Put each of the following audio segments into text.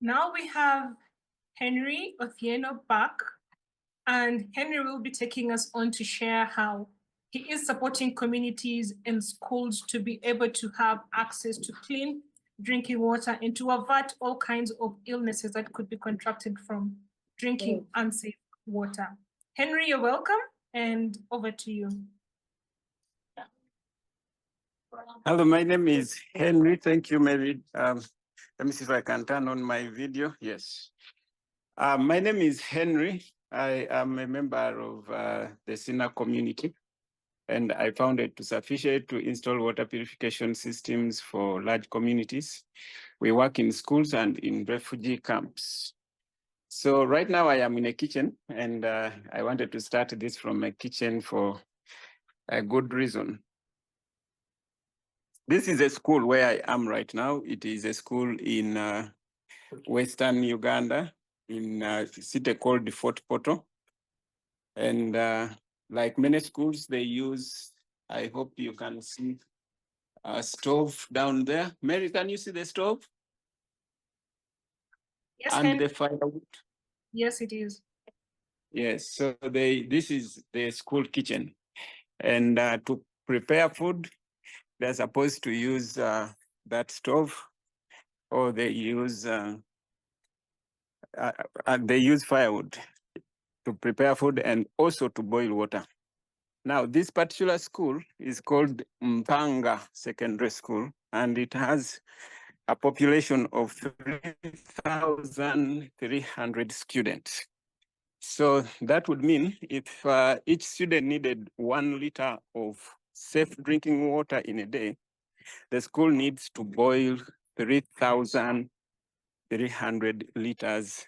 Now we have Henry Othieno back, and Henry will be taking us on to share how he is supporting communities and schools to be able to have access to clean drinking water and to avert all kinds of illnesses that could be contracted from drinking unsafe water. Henry, you're welcome, and over to you. Hello, my name is Henry. Thank you, Mary. Let me see if I can turn on my video. Yes. My name is Henry. I am a member of the Sina community, and I founded Tusafishe to install water purification systems for large communities. We work in schools and in refugee camps. So right now I am in a kitchen, and I wanted to start this from a kitchen for a good reason. This is a school where I am right now. It is a school in Western Uganda, in a city called Fort Poto. And like many schools, they use, I hope you can see a stove down there. Mary, can you see the stove? Yes, and the firewood? Yes, it is. Yes, so this is the school kitchen. And to prepare food, they're supposed to use that stove, or they use firewood to prepare food and also to boil water. Now, this particular school is called Mpanga Secondary School, and it has a population of 3,300 students. So that would mean if each student needed 1 liter of safe drinking water in a day, the school needs to boil 3,300 liters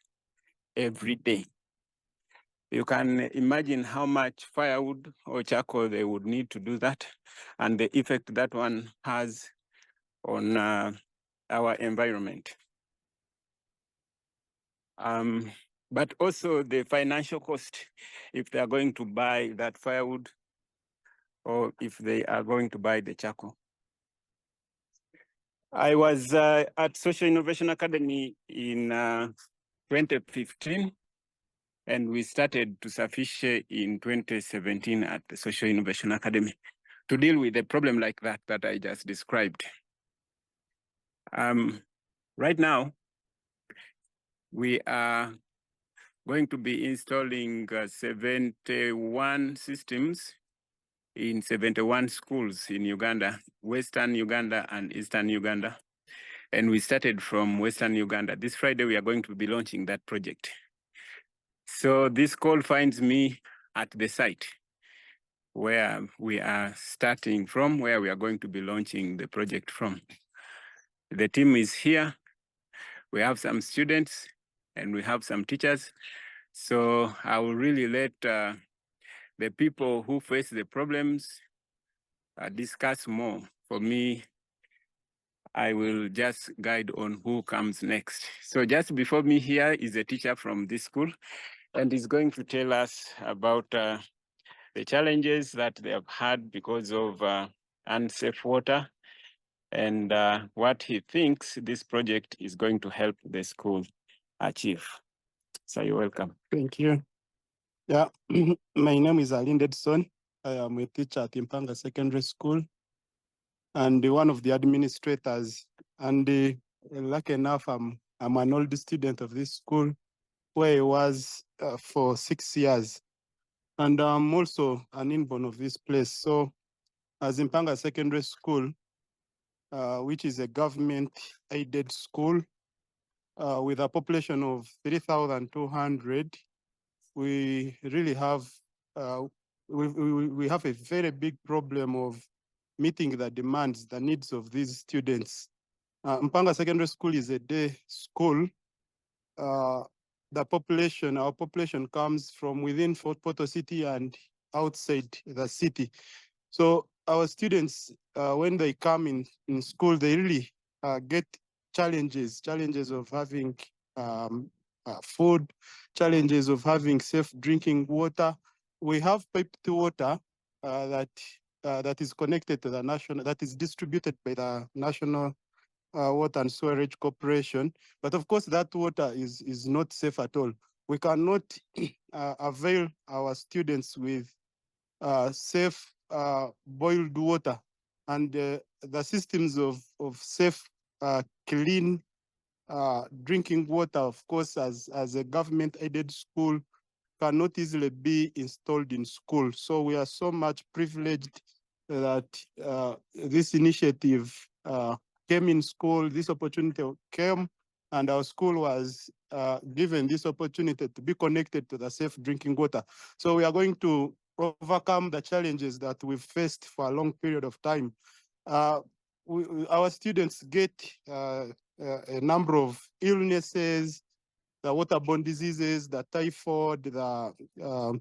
every day. You can imagine how much firewood or charcoal they would need to do that, and the effect that one has on our environment. But also the financial cost, if they are going to buy that firewood or if they are going to buy the charcoal. I was at Social Innovation Academy in 2015, and we started Tusafishe in 2017 at the Social Innovation Academy to deal with a problem like that I just described. Right now, we are going to be installing 71 systems in 71 schools in Uganda, Western Uganda and Eastern Uganda. And we started from Western Uganda. This Friday, we are going to be launching that project. So this call finds me at the site where we are starting from, where we are going to be launching the project from. The team is here. We have some students and we have some teachers. So I will really let the people who face the problems discuss more. For me, I will just guide on who comes next. So just before me here is a teacher from this school, and he's going to tell us about the challenges that they have had because of unsafe water, and what he thinks this project is going to help the school achieve. So you're welcome. Thank you. Yeah, my name is Aline Dedson. I am a teacher at Mpanga Secondary School and one of the administrators. And lucky enough, I'm an old student of this school where I was for 6 years. And I'm also an inborn of this place. So as Mpanga Secondary School, which is a government-aided school with a population of 3,200, we really have we have a very big problem of meeting the demands, the needs of these students. Mpanga Secondary School is a day school. Our population comes from within Fort Poto city and outside the city. So our students, when they come in school, they really get challenges of having food, challenges of having safe drinking water. We have piped water that is connected to the national, that is distributed by the National Water and Sewerage Corporation. But of course, that water is not safe at all. We cannot avail our students with safe boiled water, and the systems of safe, clean drinking water, of course, as a government-aided school, cannot easily be installed in school. So we are so much privileged that this initiative came in school, this opportunity came, and our school was given this opportunity to be connected to the safe drinking water. So we are going to overcome the challenges that we've faced for a long period of time. Our students get a number of illnesses, the waterborne diseases, the typhoid, all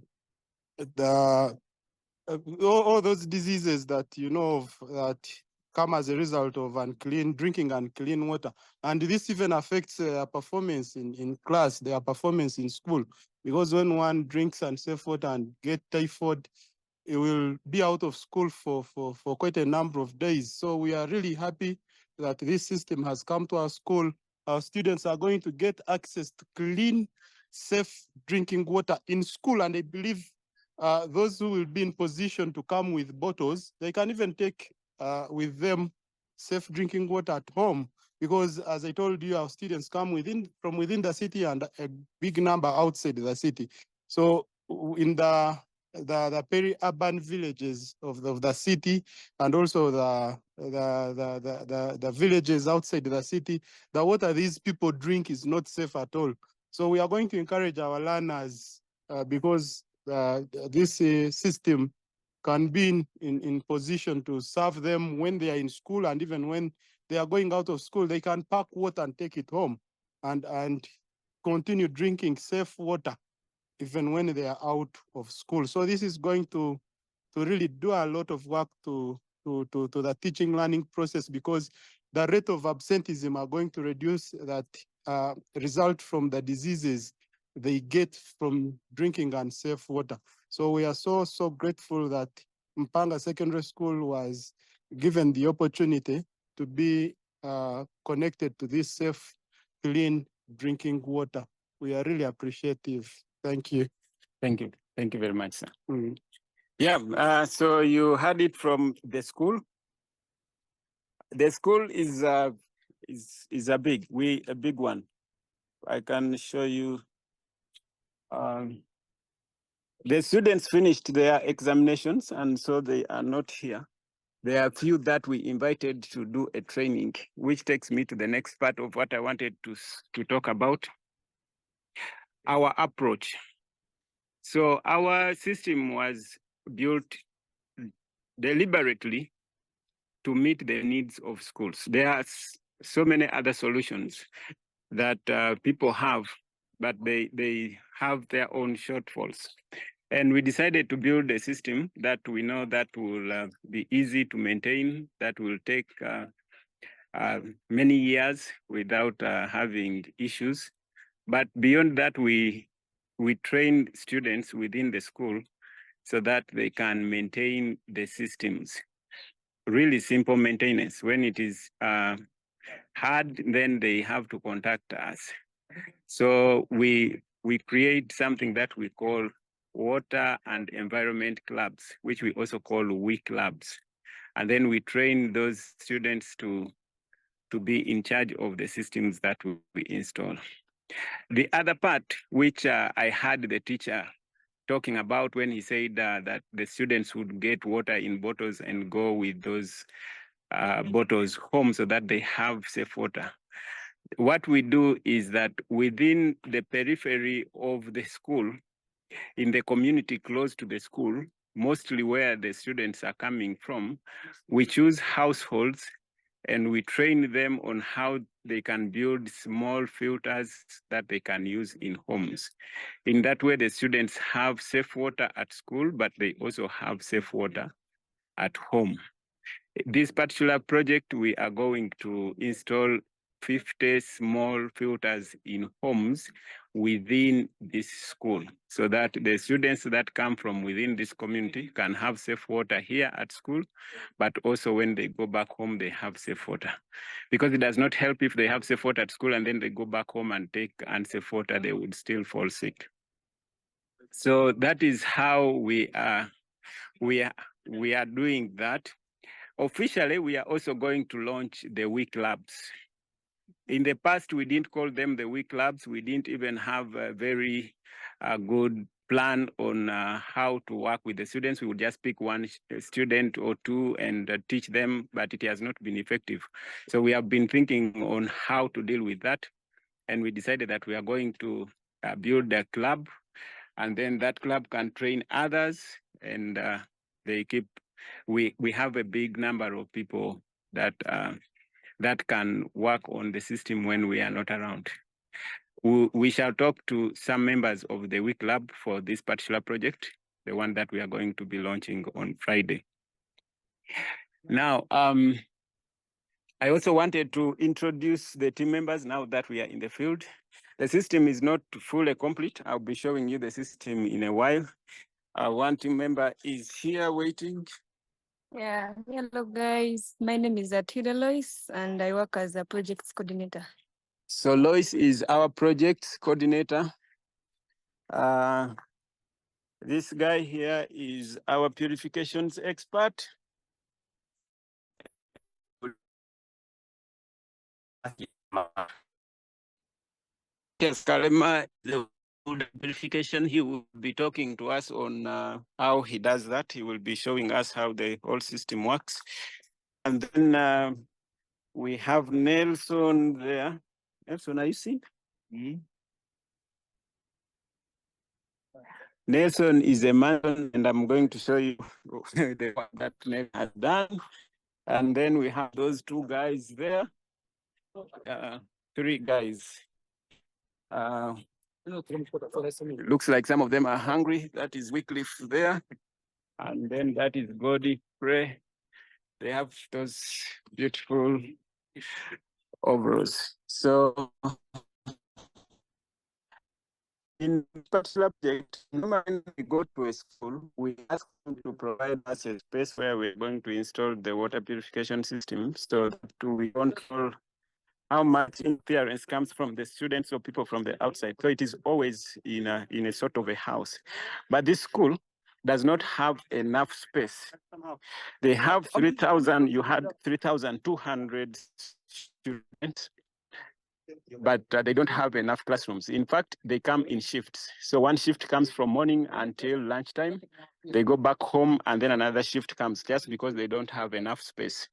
those diseases that you know of that come as a result of drinking unclean water. And this even affects their performance in class, their performance in school. Because when one drinks unsafe water and get typhoid, it will be out of school for quite a number of days. So we are really happy that this system has come to our school. Our students are going to get access to clean, safe drinking water in school. And I believe those who will be in position to come with bottles, they can even take with them safe drinking water at home. Because as I told you, our students come from within the city and a big number outside the city. So in the peri-urban villages of the city, and also the villages outside the city, the water these people drink is not safe at all. So we are going to encourage our learners because this system can be in position to serve them when they are in school, and even when they are going out of school, they can pack water and take it home and continue drinking safe water even when they are out of school. So this is going to really do a lot of work to the teaching learning process, because the rate of absenteeism are going to reduce that result from the diseases they get from drinking unsafe water. So we are so grateful that Mpanga Secondary School was given the opportunity to be connected to this safe, clean drinking water. We are really appreciative. Thank you. Thank you. Thank you very much, sir. Mm. Yeah, so you heard it from the school. The school is a big one. I can show you. The students finished their examinations, and so they are not here. There are a few that we invited to do a training, which takes me to the next part of what I wanted to talk about, our approach. So our system was built deliberately to meet the needs of schools. There are so many other solutions that people have, but they have their own shortfalls. And we decided to build a system that we know that will be easy to maintain, that will take many years without having issues. But beyond that, we train students within the school so that they can maintain the systems. Really simple maintenance. When it is hard, then they have to contact us. So we create something that we call water and environment clubs, which we also call WE clubs. And then we train those students to be in charge of the systems that we install. The other part, which I heard the teacher talking about when he said that the students would get water in bottles and go with those bottles home so that they have safe water. What we do is that within the periphery of the school, in the community close to the school, mostly where the students are coming from, we choose households and we train them on how they can build small filters that they can use in homes. In that way, the students have safe water at school, but they also have safe water at home. This particular project, we are going to install 50 small filters in homes within this school, so that the students that come from within this community can have safe water here at school, but also when they go back home, they have safe water. Because it does not help if they have safe water at school and then they go back home and take unsafe water, they would still fall sick. So that is how we are doing that. Officially, we are also going to launch the week labs. In the past, we didn't call them the week labs. We didn't even have a very good plan on how to work with the students. We would just pick one student or two and teach them, but it has not been effective. So we have been thinking on how to deal with that. And we decided that we are going to build a club, and then that club can train others, and we have a big number of people that can work on the system when we are not around. We shall talk to some members of the week lab for this particular project, the one that we are going to be launching on Friday. Now, I also wanted to introduce the team members now that we are in the field. The system is not fully complete. I'll be showing you the system in a while. One team member is here waiting. Yeah, hello guys. My name is Atida Lois and I work as a projects coordinator. So Lois is our project coordinator. This guy here is our purifications expert. Kalema, the purification, he will be talking to us on how he does that. He will be showing us how the whole system works. And then we have Nelson there. Nelson, are you seeing? Mm-hmm. Nelson is a man, and I'm going to show you the work that Nelson has done. And then we have those two guys there, three guys. Looks like some of them are hungry. That is Wycliffe there. And then that is Godfrey. They have those beautiful overalls. So in particular project, normally when we go to a school, we ask them to provide us a space where we're going to install the water purification system, so that we control how much interference comes from the students or people from the outside. So it is always in a sort of a house. But this school does not have enough space. They have 3,000, you had 3,200 students, but they don't have enough classrooms. In fact, they come in shifts. So one shift comes from morning until lunchtime. They go back home and then another shift comes just because they don't have enough space.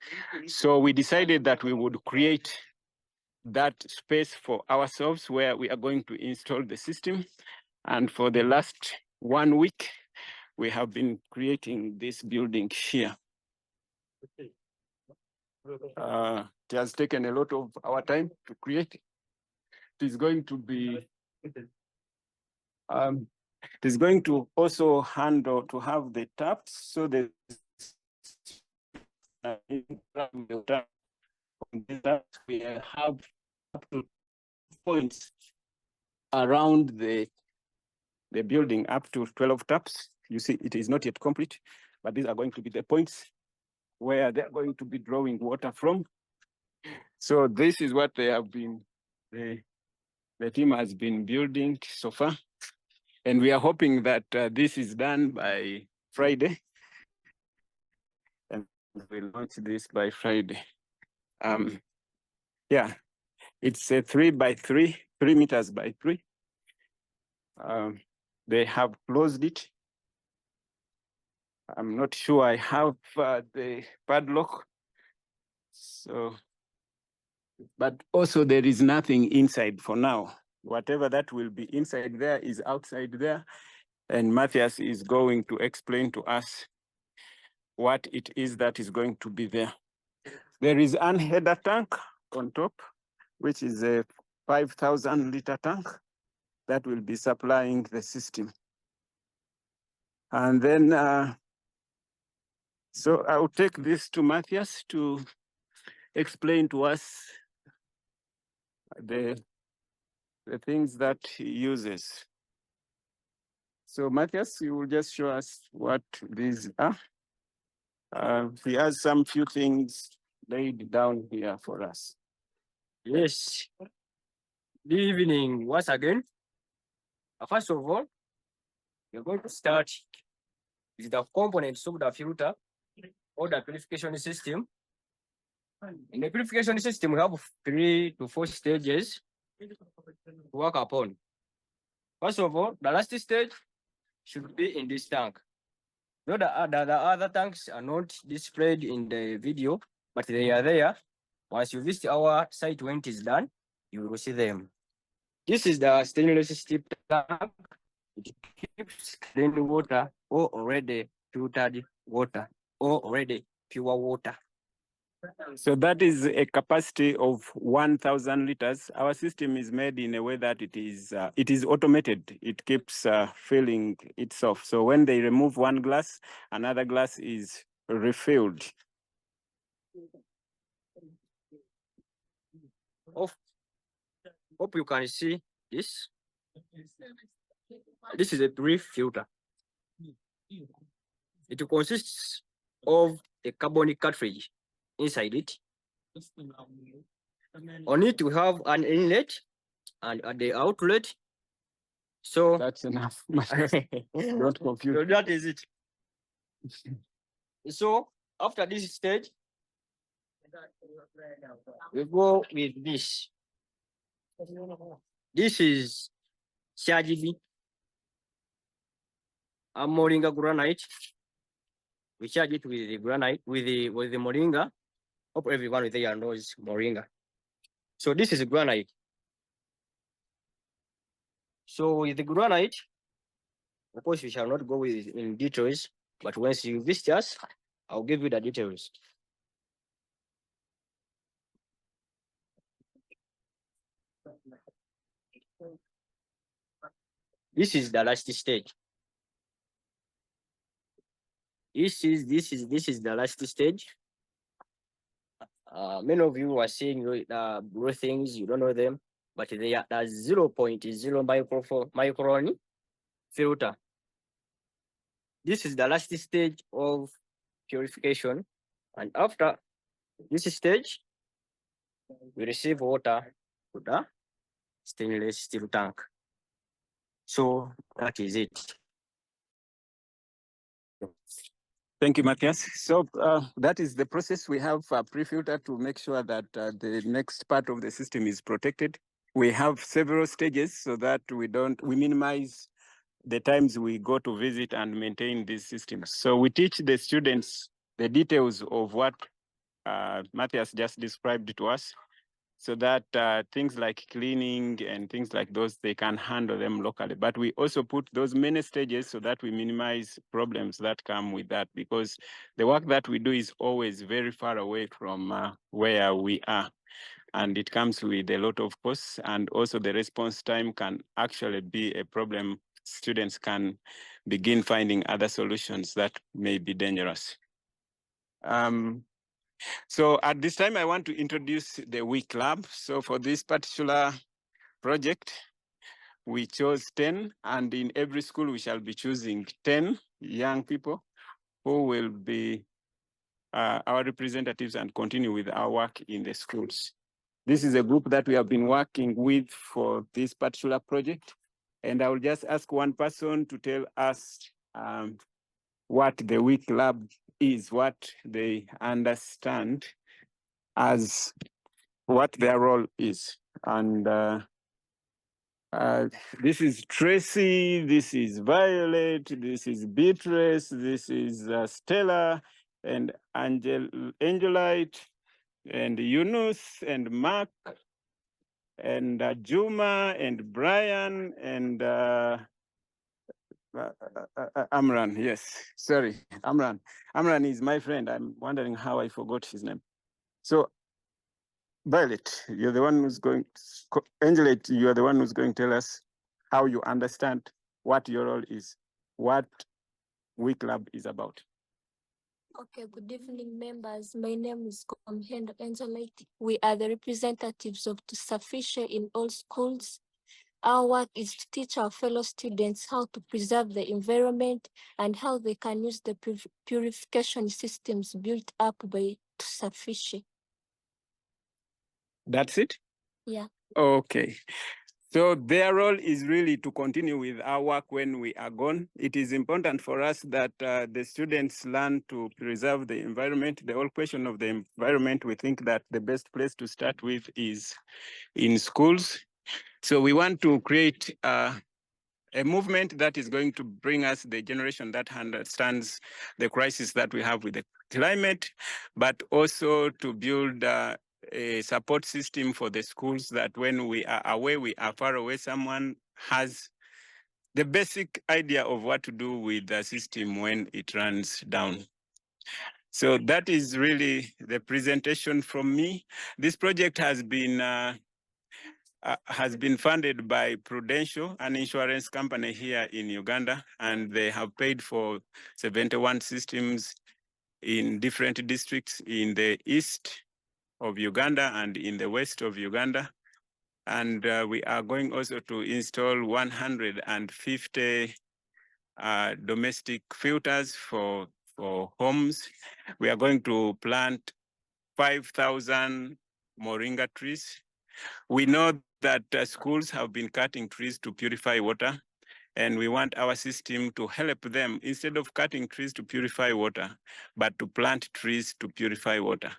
So we decided that we would create that space for ourselves where we are going to install the system. And for the last 1 week, we have been creating this building here. It has taken a lot of our time to create. It is going to be, it is going to also handle to have the taps. So the we have up to points around the building, up to 12 taps. You see, it is not yet complete, but these are going to be the points where they're going to be drawing water from. So this is what they have been, the team has been building so far. And we are hoping that this is done by Friday. And we'll launch this by Friday. Yeah, it's a 3 by 3, 3 meters by 3. They have closed it. I'm not sure I have the padlock. So, but also there is nothing inside for now. Whatever that will be inside there is outside there. And Matthias is going to explain to us what it is that is going to be there. There is an header tank on top, which is a 5,000 liter tank that will be supplying the system. And then, so I'll take this to Matthias to explain to us the things that he uses. So Matthias, you will just show us what these are. He has some few things laid down here for us. Yes. Good evening once again. First of all, we're going to start with the components of the filter or the purification system. In the purification system, we have 3 to 4 stages to work upon. First of all, the last stage should be in this tank. No, the other tanks are not displayed in the video, but they are there. Once you visit our site when it is done, you will see them. This is the stainless steel tank. It keeps clean water or already filtered water or already pure water. So that is a capacity of 1,000 liters. Our system is made in a way that it is automated. It keeps filling itself. So when they remove one glass, another glass is refilled. Hope you can see this. This is a brief filter. It consists of a carbon cartridge inside it. On it, we have an inlet and at the outlet. So That's enough. Don't confuse. so that is it. So after this stage, we go with this. This is charged moringa granite. We charge it with the granite, with the moringa. Hope everyone with there knows moringa. So this is granite. So with the granite, of course, we shall not go with in details, but once you visit us, I'll give you the details. This is the last stage. This is the last stage. Many of you are seeing blue things, you don't know them, but they are the 0.0 micron filter. This is the last stage of purification. And after this stage, we receive water to the stainless steel tank. So that is it. Thank you, Matthias. So that is the process. We have a pre-filter to make sure that the next part of the system is protected. We have several stages so that we minimize the times we go to visit and maintain these systems. So we teach the students the details of what Matthias just described to us, so that things like cleaning and things like those, they can handle them locally. But we also put those many stages so that we minimize problems that come with that, because the work that we do is always very far away from where we are. And it comes with a lot of costs, and also the response time can actually be a problem. Students can begin finding other solutions that may be dangerous. So at this time, I want to introduce the week lab. So for this particular project, we chose 10, and in every school, we shall be choosing 10 young people who will be our representatives and continue with our work in the schools. This is a group that we have been working with for this particular project. And I will just ask one person to tell us what the week lab is, what they understand as what their role is. And this is Tracy, this is Violet, this is Beatrice, this is Stella, and Angelite, and Yunus, and Mark, and Juma, and Brian, and Amran, yes, sorry, Amran. Amran is my friend. I'm wondering how I forgot his name. So Violet, you're the one who's going, Angelate, you are the one who's going to tell us how you understand what your role is, what Week Lab is about. Okay, good evening, members. My name is Komhendo Angelite. We are the representatives of Tusafishe in all schools. Our work is to teach our fellow students how to preserve the environment and how they can use the purification systems built up by Tusafishe. That's it? Yeah. Okay. So their role is really to continue with our work when we are gone. It is important for us that the students learn to preserve the environment. The whole question of the environment, we think that the best place to start with is in schools. So we want to create a movement that is going to bring us the generation that understands the crisis that we have with the climate, but also to build a support system for the schools that when we are away, we are far away, someone has the basic idea of what to do with the system when it runs down. So that is really the presentation from me. This project has been funded by Prudential, an insurance company here in Uganda, and they have paid for 71 systems in different districts in the east of Uganda and in the west of Uganda. And we are going also to install 150 domestic filters for homes. We are going to plant 5,000 moringa trees. We know that schools have been cutting trees to purify water, and we want our system to help them instead of cutting trees to purify water, but to plant trees to purify water.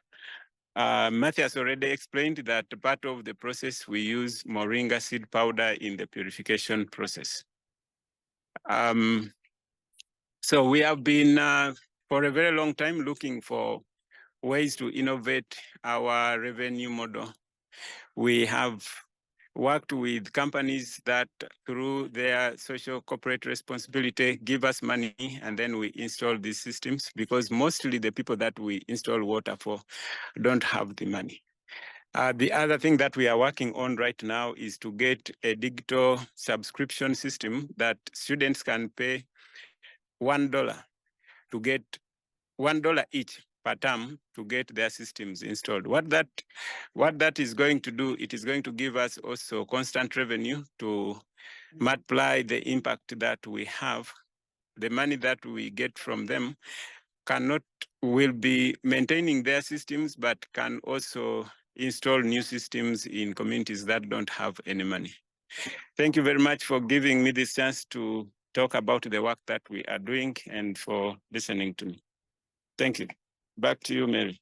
Matthias already explained that part of the process, we use moringa seed powder in the purification process. So we have been, for a very long time, looking for ways to innovate our revenue model. We have worked with companies that through their social corporate responsibility give us money, and then we install these systems, because mostly the people that we install water for don't have the money. The other thing that we are working on right now is to get a digital subscription system that students can pay $1 to get $1 each per term to get their systems installed. What that is going to do, it is going to give us also constant revenue to multiply the impact that we have. The money that we get from them will be maintaining their systems, but can also install new systems in communities that don't have any money. Thank you very much for giving me this chance to talk about the work that we are doing and for listening to me. Thank you. Back to you, Mary.